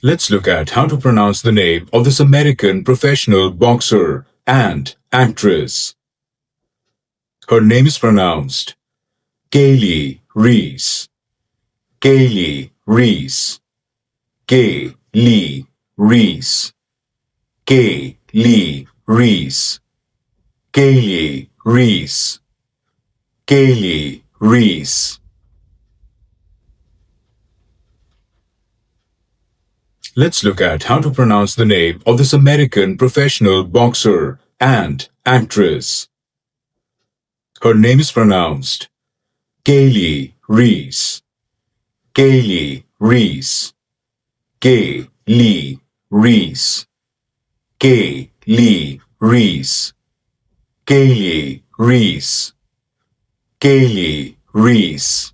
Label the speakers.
Speaker 1: Let's look at how to pronounce the name of this American professional boxer and actress. Her name is pronounced Kaylee Reis. Kaylee Reis. Kaylee Reis. Kaylee Reis. Kaylee Reis. Kaylee Reis. Let's look at how to pronounce the name of this American professional boxer and actress. Her name is pronounced Kaylee Reis. Kaylee Reis. Kaylee Reis. Kaylee Reis. Kaylee Reis. Kaylee Reis.